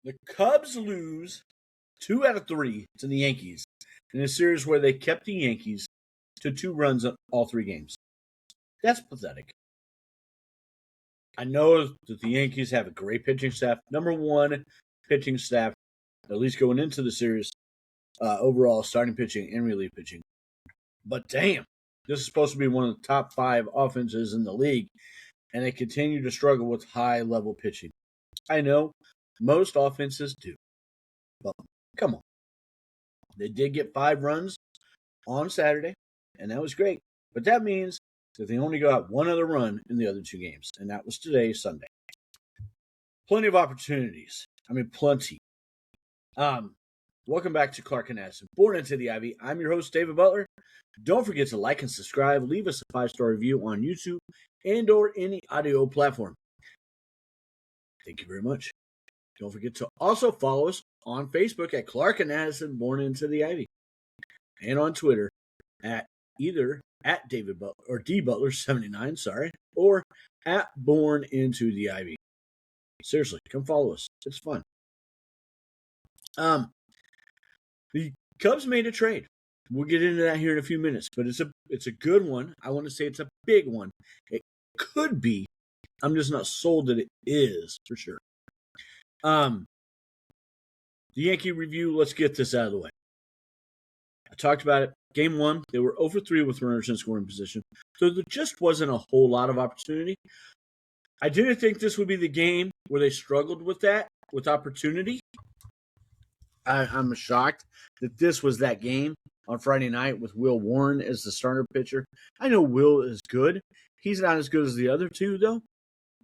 The Cubs lose 2 out of 3 to the Yankees in a series where they kept the Yankees to 2 runs in all 3 games. That's pathetic. I know that the Yankees have a great pitching staff. Number 1 pitching staff, at least going into the series, overall starting pitching and relief pitching. But damn, this is supposed to be one of the top 5 offenses in the league, and they continue to struggle with high-level pitching. I know most offenses do, but come on. They did get 5 runs on Saturday, and that was great. But that means that they only got 1 other run in the other 2 games, and that was today, Sunday. Plenty of opportunities. I mean, plenty. Welcome back to Clark and Addison, Born into the Ivy. I'm your host, David Butler. Don't forget to like and subscribe. Leave us a 5-star review on YouTube and or any audio platform. Thank you very much. Don't forget to also follow us on Facebook at Clark and Addison, Born into the Ivy, and on Twitter at either at David Butler or D Butler 79, or at Born into the Ivy. Seriously, come follow us. It's fun. The Cubs made a trade. We'll get into that here in a few minutes, but it's a good one. I want to say it's a big one. It could be. I'm just not sold that it is for sure. The Yankee review, let's get this out of the way. I talked about it. Game 1, they were 0-3 with runners in scoring position, so there just wasn't a whole lot of opportunity. I didn't think this would be the game where they struggled with opportunity. I'm shocked that this was that game on Friday night with Will Warren as the starter pitcher. I know Will is good. He's not as good as the other 2, though.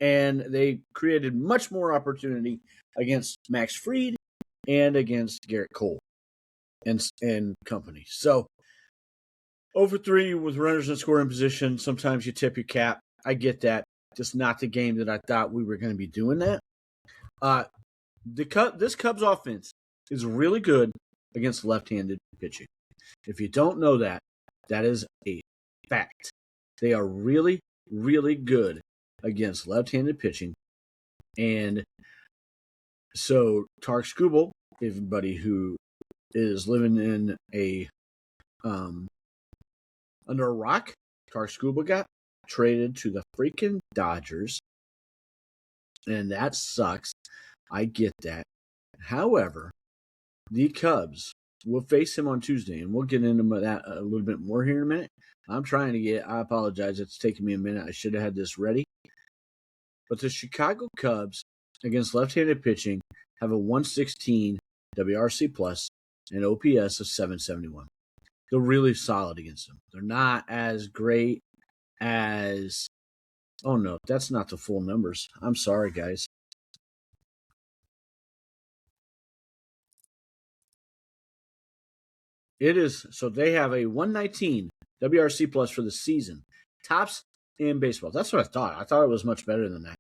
And they created much more opportunity against Max Fried and against Garrett Cole and company. So, 0-3 with runners in scoring position. Sometimes you tip your cap. I get that. Just not the game that I thought we were going to be doing that. This Cubs offense is really good against left-handed pitching. If you don't know that, that is a fact. They are really, really good against left-handed pitching. And so Tarek Skubal, everybody who is living in under a rock, Tarek Skubal got traded to the freaking Dodgers. And that sucks. I get that. However, the Cubs will face him on Tuesday, and we'll get into that a little bit more here in a minute. I apologize. It's taking me a minute. I should have had this ready. But the Chicago Cubs against left-handed pitching have a 116 WRC plus and OPS of 771. They're really solid against them. They're not as great as... Oh, no, that's not the full numbers. I'm sorry, guys. It is, so they have a 119 WRC plus for the season. Tops in baseball. That's what I thought. I thought it was much better than that.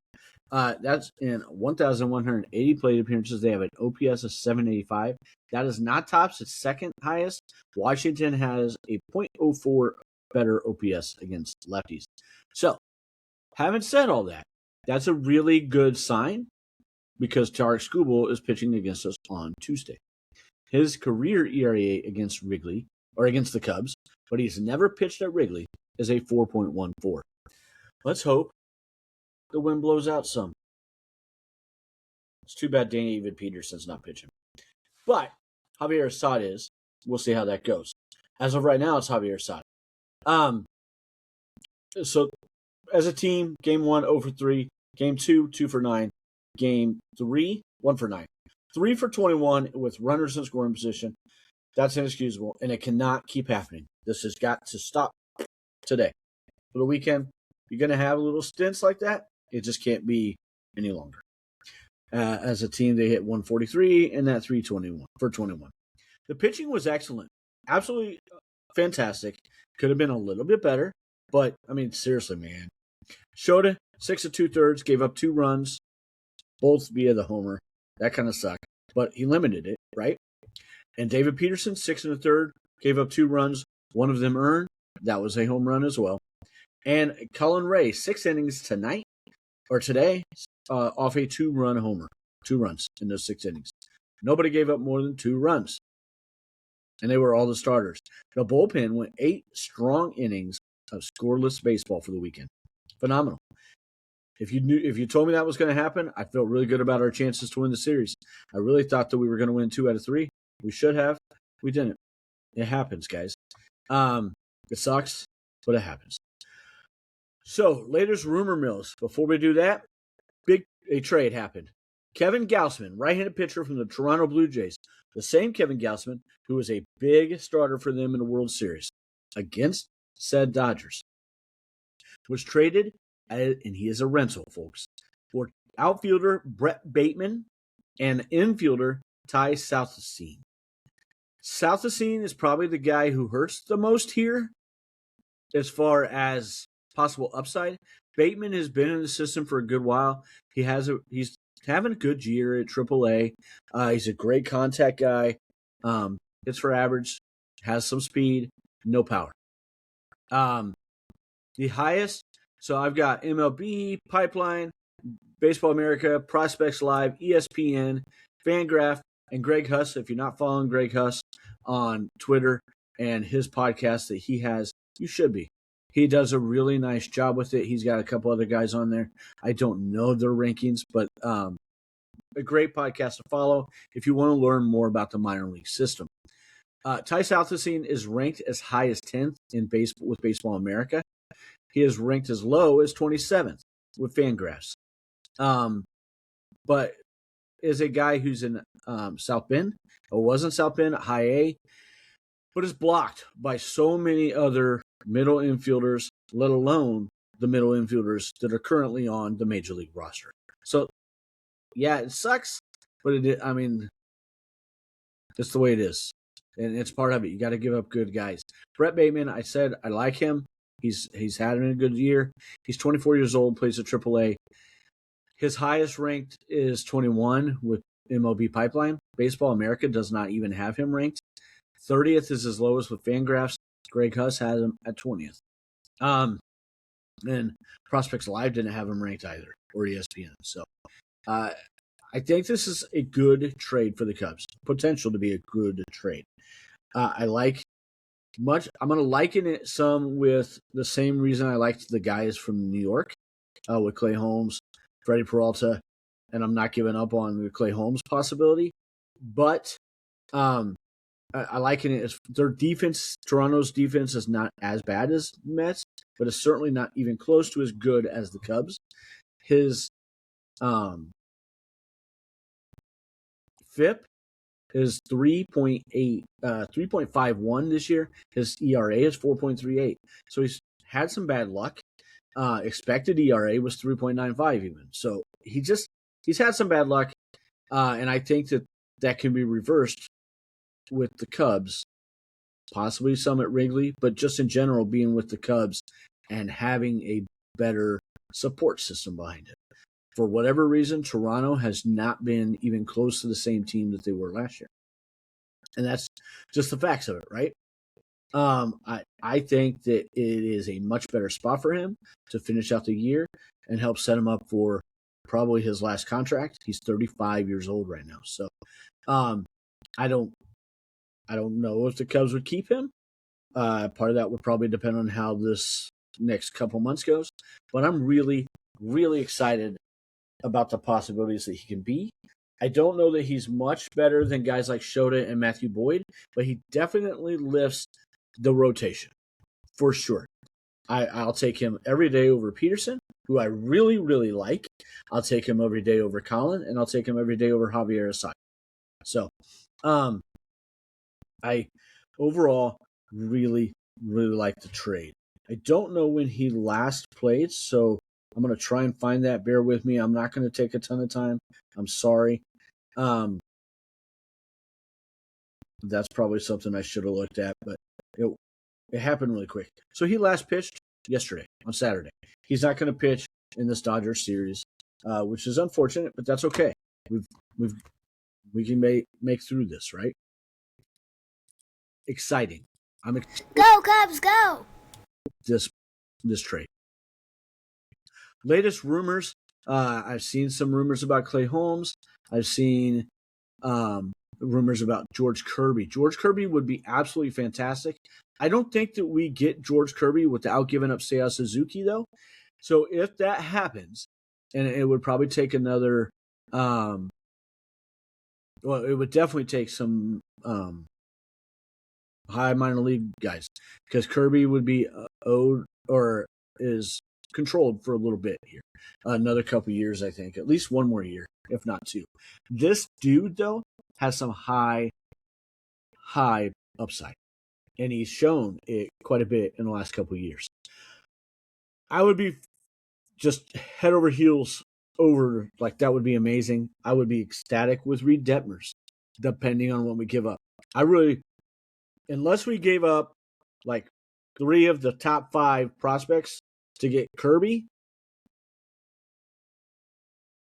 That's in 1,180 plate appearances. They have an OPS of 785. That is not tops. It's second highest. Washington has a .04 better OPS against lefties. So, having said all that, that's a really good sign because Tarek Skubal is pitching against us on Tuesday. His career ERA against the Cubs, but he's never pitched at Wrigley, is a 4.14. Let's hope the wind blows out some. It's too bad David Peterson's not pitching. But Javier Assad is. We'll see how that goes. As of right now, it's Javier Assad. So, as a team, Game 1, 0-3. Game 2, 2-9. Game 3, 1-9. 3 for 21 with runners in scoring position. That's inexcusable, and it cannot keep happening. This has got to stop today. For the weekend, you're going to have little stints like that. It just can't be any longer. As a team, they hit 143 and that 321 for 21. The pitching was excellent. Absolutely fantastic. Could have been a little bit better, but, I mean, seriously, man. Shota, 6 2/3, gave up 2 runs, both via the homer. That kind of sucked, but he limited it, right? And David Peterson, 6 1/3, gave up 2 runs, one of them earned. That was a home run as well. And Colin Ray, 6 innings today, off a 2-run homer. 2 runs in those 6 innings. Nobody gave up more than 2 runs, and they were all the starters. The bullpen went 8 strong innings of scoreless baseball for the weekend. Phenomenal. If you told me that was going to happen, I felt really good about our chances to win the series. I really thought that we were going to win 2 out of 3. We should have. We didn't. It happens, guys. It sucks, but it happens. So, latest rumor mills. Before we do that, a trade happened. Kevin Gausman, right-handed pitcher from the Toronto Blue Jays, the same Kevin Gausman who was a big starter for them in the World Series against said Dodgers, was traded, and he is a rental, folks, for outfielder Brett Bateman and infielder Ty Southesine. Southesine is probably the guy who hurts the most here as far as possible upside. Bateman has been in the system for a good while. He's having a good year at AAA. He's a great contact guy. Hits for average, has some speed, no power. The highest, so I've got MLB, Pipeline, Baseball America, Prospects Live, ESPN, Fangraph, and Greg Huss. If you're not following Greg Huss on Twitter and his podcast that he has, you should be. He does a really nice job with it. He's got a couple other guys on there. I don't know their rankings, but a great podcast to follow if you want to learn more about the minor league system. Ty Southesine is ranked as high as 10th with Baseball America. He is ranked as low as 27th with Fangraphs. But is a guy who's in South Bend, or was in South Bend at high A, but is blocked by so many other middle infielders, let alone the middle infielders that are currently on the Major League roster. So, yeah, it sucks, but it's the way it is. And it's part of it. You got to give up good guys. Brett Bateman, I said I like him. He's had a good year. He's 24 years old, plays at AAA. His highest ranked is 21 with MLB Pipeline. Baseball America does not even have him ranked. 30th is his lowest with Fangraphs. Greg Huss has him at 20th. And Prospects Live didn't have him ranked either, or ESPN. So I think this is a good trade for the Cubs. Potential to be a good trade. I like much. I'm going to liken it some with the same reason I liked the guys from New York with Clay Holmes, Freddie Peralta, and I'm not giving up on the Clay Holmes possibility. But I liken it as their defense. Toronto's defense is not as bad as Mets, but it's certainly not even close to as good as the Cubs. His FIP is 3.51 this year. His ERA is 4.38. So he's had some bad luck. Expected ERA was 3.95 even. So he's had some bad luck, and I think that can be reversed with the Cubs, possibly some at Wrigley, but just in general being with the Cubs and having a better support system behind it. For whatever reason, Toronto has not been even close to the same team that they were last year. And that's just the facts of it, right? I think that it is a much better spot for him to finish out the year and help set him up for probably his last contract. He's 35 years old right now. So I don't know if the Cubs would keep him. Part of that would probably depend on how this next couple months goes. But I'm really, really excited about the possibilities that he can be. I don't know that he's much better than guys like Shota and Matthew Boyd, but he definitely lifts the rotation for sure. I'll take him every day over Peterson, who I really, really like. I'll take him every day over Colin, and I'll take him every day over Javier Asai. So, I overall really, really like the trade. I don't know when he last played, so I'm going to try and find that. Bear with me. I'm not going to take a ton of time. I'm sorry. That's probably something I should have looked at, but it happened really quick. So he last pitched yesterday on Saturday. He's not going to pitch in this Dodgers series, which is unfortunate, but that's okay. We can make through this, right? Exciting. I'm excited. Go Cubs, go! This trade. Latest rumors. I've seen some rumors about Clay Holmes. I've seen rumors about George Kirby. George Kirby would be absolutely fantastic. I don't think that we get George Kirby without giving up Seiya Suzuki, though. So if that happens, and it would probably take another, well, it would definitely take some high minor league guys because Kirby would be owed or is controlled for a little bit here. Another couple years, I think. At least one more year, if not two. This dude, though, has some high upside. And he's shown it quite a bit in the last couple of years. I would be just head over heels over, like that would be amazing. I would be ecstatic with Reed Detmers, depending on what we give up. Unless we gave up like 3 of the top 5 prospects to get Kirby,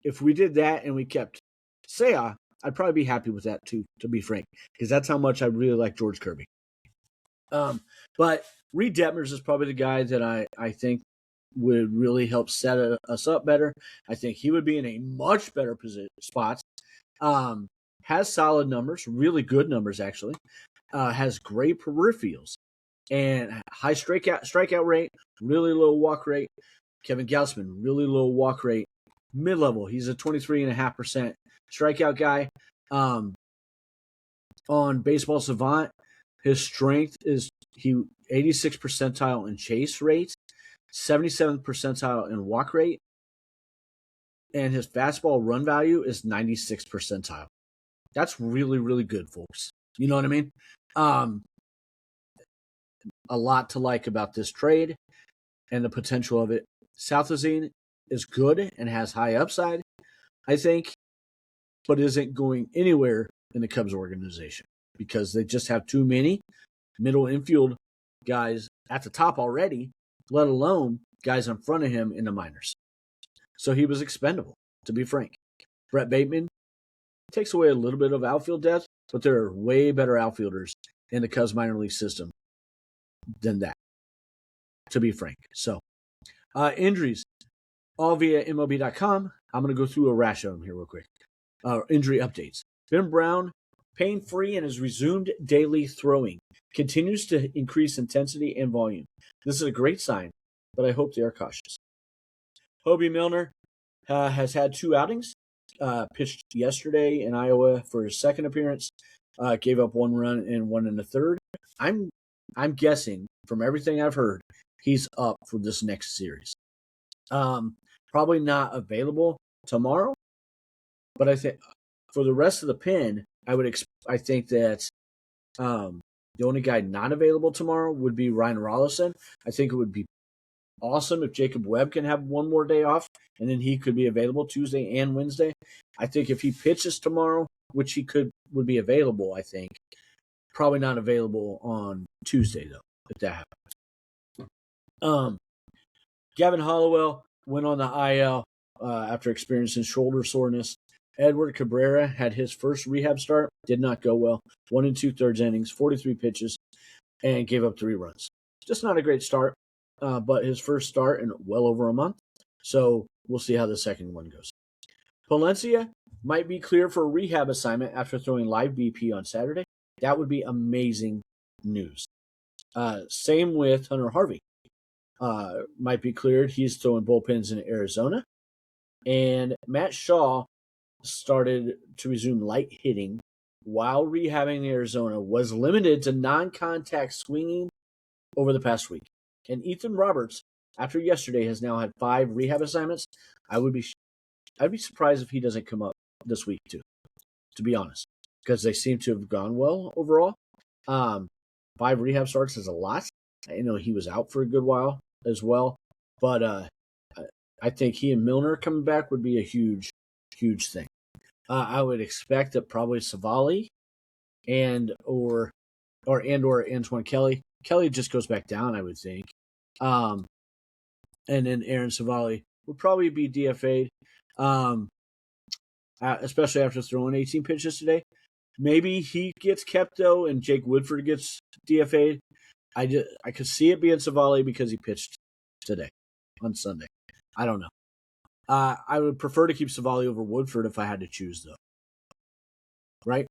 if we did that and we kept Seiya, I'd probably be happy with that too, to be frank, because that's how much I really like George Kirby. But Reed Detmers is probably the guy that I think would really help set us up better. I think he would be in a much better spot. Has solid numbers, really good numbers actually. Has great peripherals and high strikeout rate, really low walk rate. Kevin Gausman, really low walk rate. Mid-level, he's a 23.5% strikeout guy. On Baseball Savant, his strength is 86th percentile in chase rate, 77th percentile in walk rate, and his fastball run value is 96th percentile. That's really, really good, folks. You know what I mean? A lot to like about this trade and the potential of it. Southazine is good and has high upside, I think, but isn't going anywhere in the Cubs organization because they just have too many middle infield guys at the top already, let alone guys in front of him in the minors. So he was expendable, to be frank. Brett Bateman takes away a little bit of outfield depth, but there are way better outfielders in the Cubs minor league system than that, to be frank. So, injuries, all via MLB.com. I'm going to go through a rash of them here real quick. Injury updates. Ben Brown, pain-free and has resumed daily throwing. Continues to increase intensity and volume. This is a great sign, but I hope they are cautious. Hobie Milner has had 2 outings. Pitched yesterday in Iowa for his second appearance. Gave up 1 run and 1 in the third. I'm guessing from everything I've heard, he's up for this next series. Probably not available tomorrow, but I think for the rest of the pen, I think that the only guy not available tomorrow would be Ryan Rollison. I think it would be awesome if Jacob Webb can have 1 more day off, and then he could be available Tuesday and Wednesday. I think if he pitches tomorrow, which he would be available, I think, probably not available on Tuesday, though, if that happens. Gavin Hollowell went on the IL after experiencing shoulder soreness. Edward Cabrera had his first rehab start, did not go well. 1 2/3 innings, 43 pitches, and gave up 3 runs. Just not a great start, but his first start in well over a month. So we'll see how the second one goes. Palencia might be clear for a rehab assignment after throwing live BP on Saturday. That would be amazing news. Same with Hunter Harvey. Might be cleared. He's throwing bullpens in Arizona. And Matt Shaw started to resume light hitting while rehabbing in Arizona, was limited to non-contact swinging over the past week. And Ethan Roberts, after yesterday, has now had 5 rehab assignments. I'd be surprised if he doesn't come up this week too, to be honest, because they seem to have gone well overall. 5 rehab starts is a lot. I know he was out for a good while as well, but I think he and Milner coming back would be a huge thing. I would expect that probably Savali or Antoine Kelly. Kelly just goes back down, I would think. And then Aaron Savali would probably be DFA'd, especially after throwing 18 pitches today. Maybe he gets kept, though, and Jake Woodford gets DFA'd. I could see it being Savali because he pitched today on Sunday. I don't know. I would prefer to keep Savali over Woodford if I had to choose, though. right?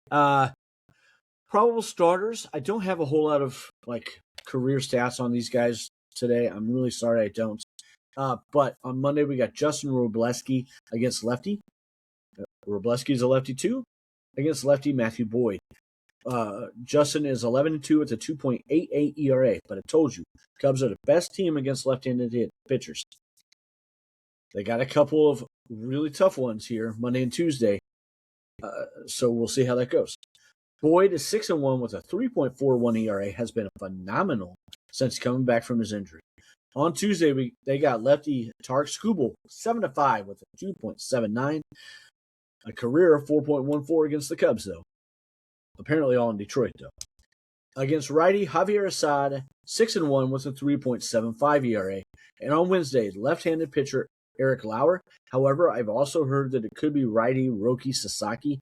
Probable starters. I don't have a whole lot of career stats on these guys today. I'm really sorry I don't. But on Monday we got Justin Robleski against lefty. Robleski's a lefty too. Against lefty Matthew Boyd. Justin is 11-2 with a 2.88 ERA. But I told you, Cubs are the best team against left-handed pitchers. They got a couple of really tough ones here, Monday and Tuesday. So we'll see how that goes. Boyd is 6-1 with a 3.41 ERA, has been phenomenal since coming back from his injury. On Tuesday, they got lefty Tarek Skubal 7-5 with a 2.79, a career of 4.14 against the Cubs, though. Apparently all in Detroit, though. Against righty Javier Assad, 6-1 with a 3.75 ERA. And on Wednesday, left-handed pitcher Eric Lauer. However, I've also heard that it could be righty Roki Sasaki.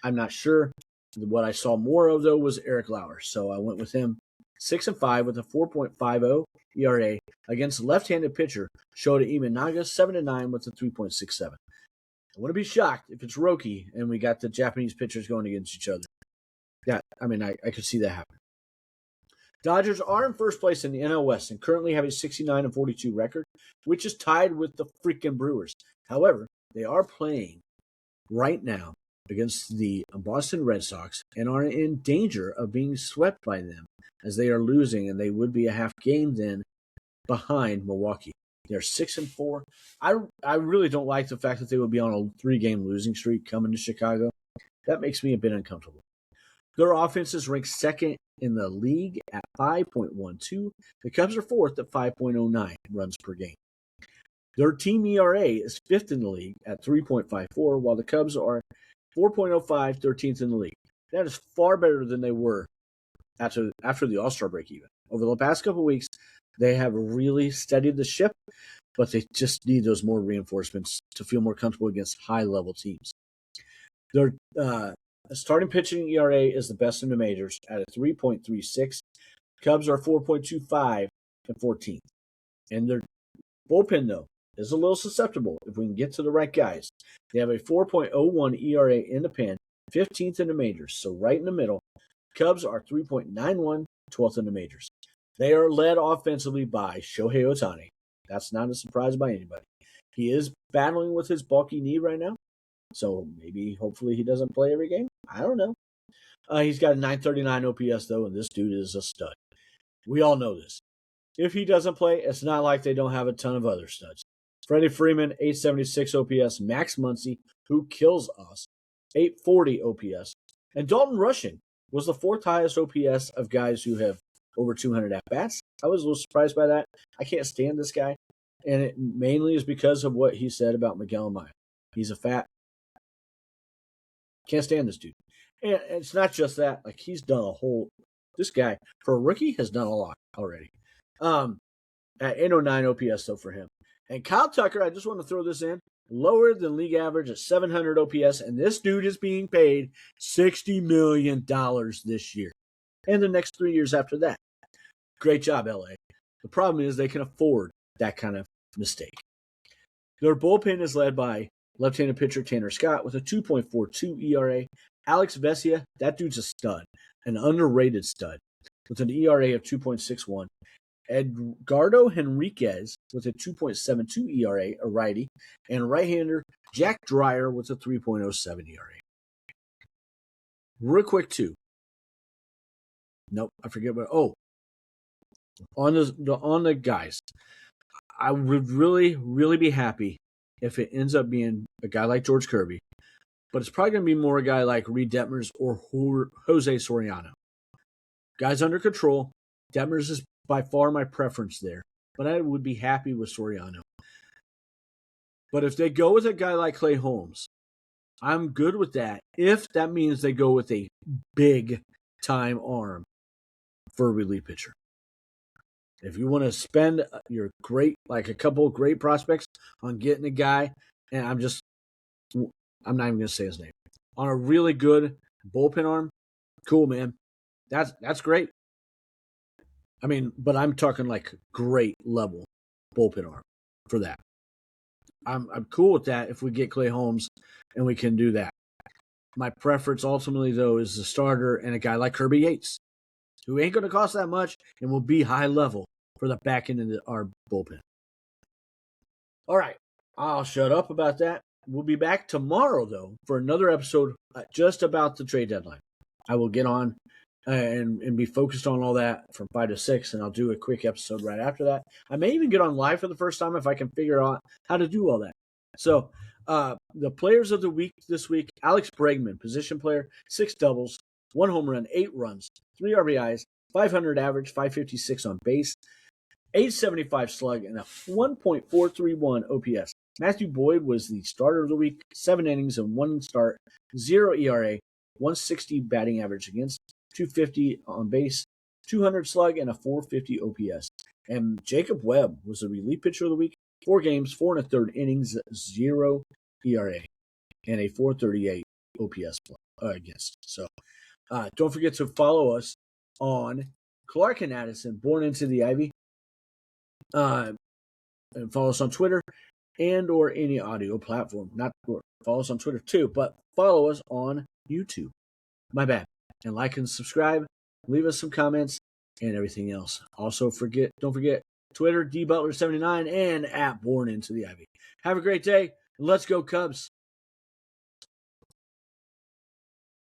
I'm not sure. What I saw more of, though, was Eric Lauer, so I went with him. 6-5 with a 4.50 ERA against left-handed pitcher Shota Imanaga, 7-9 with a 3.67. I wouldn't be shocked if it's Roki and we got the Japanese pitchers going against each other. Yeah, I mean, I could see that happen. Dodgers are in first place in the NL West and currently have a 69-42 record, which is tied with the freaking Brewers. However, they are playing right now against the Boston Red Sox and are in danger of being swept by them as they are losing, and they would be a half game then behind Milwaukee. They're 6-4. I really don't like the fact that they would be on a 3-game losing streak coming to Chicago. That makes me a bit uncomfortable. Their offense is ranked second in the league at 5.12. The Cubs are fourth at 5.09 runs per game. Their team ERA is fifth in the league at 3.54, while the Cubs are 4.05, 13th in the league. That is far better than they were after the All-Star break even. Over the past couple of weeks, they have really steadied the ship, but they just need those more reinforcements to feel more comfortable against high-level teams. Their starting pitching ERA is the best in the majors at a 3.36. Cubs are 4.25 and 14th. And their bullpen, though, is a little susceptible if we can get to the right guys. They have a 4.01 ERA in the pen, 15th in the majors, so right in the middle. Cubs are 3.91, 12th in the majors. They are led offensively by Shohei Ohtani. That's not a surprise by anybody. He is battling with his bulky knee right now, so hopefully he doesn't play every game. I don't know. He's got a 939 OPS, though, and this dude is a stud. We all know this. If he doesn't play, it's not like they don't have a ton of other studs. Freddie Freeman, 876 OPS. Max Muncy, who kills us, 840 OPS. And Dalton Rushing was the fourth highest OPS of guys who have over 200 at-bats. I was a little surprised by that. I can't stand this guy. And it mainly is because of what he said about Miguel Amaya. He's a fat. Can't stand this dude. And it's not just that. He's done this guy, for a rookie, has done a lot already. At 809 OPS, though, for him. And Kyle Tucker, I just want to throw this in, lower than league average at 700 OPS, and this dude is being paid $60 million this year. And the next 3 years after that. Great job, LA. The problem is they can afford that kind of mistake. Their bullpen is led by left-handed pitcher Tanner Scott with a 2.42 ERA. Alex Vesia, that dude's a stud, an underrated stud, with an ERA of 2.61. Edgardo Henriquez with a 2.72 ERA, a righty, and right-hander Jack Dreyer with a 3.07 ERA. Real quick, too. Nope, I forget what. Oh, on the guys, I would really, really be happy if it ends up being a guy like George Kirby, but it's probably going to be more a guy like Reed Detmers or Jose Soriano. Guys under control. Detmers is by far my preference there, but I would be happy with Soriano. But if they go with a guy like Clay Holmes, I'm good with that if that means they go with a big-time arm for a relief pitcher. If you want to spend your a couple of great prospects on getting a guy, and I'm not even going to say his name, on a really good bullpen arm, cool, man. That's great. I mean, but I'm talking great level bullpen arm for that. I'm cool with that if we get Clay Holmes and we can do that. My preference ultimately, though, is the starter and a guy like Kirby Yates, who ain't going to cost that much and will be high level for the back end of our bullpen. All right, I'll shut up about that. We'll be back tomorrow, though, for another episode just about the trade deadline. I will get on and be focused on all that from 5 to 6, and I'll do a quick episode right after that. I may even get on live for the first time if I can figure out how to do all that. So, the players of the week this week: Alex Bregman, position player, 6 doubles, 1 home run, 8 runs, 3 RBIs, 500 average, 556 on base, 875 slug, and a 1.431 OPS. Matthew Boyd was the starter of the week, 7 innings and 1 start, 0 ERA, 160 batting average against, 250 on base, 200 slug, and a 450 OPS. And Jacob Webb was the relief pitcher of the week, 4 games, 4 1/3 innings, 0 ERA, and a 438 OPS against. So don't forget to follow us on Clark and Addison, Born Into the Ivy. And follow us on Twitter and or any audio platform. Follow us on Twitter too, but follow us on YouTube. My bad. And like and subscribe. Leave us some comments and everything else. Also, don't forget Twitter, DButler79 and at Born Into the Ivy. Have a great day. Let's go Cubs.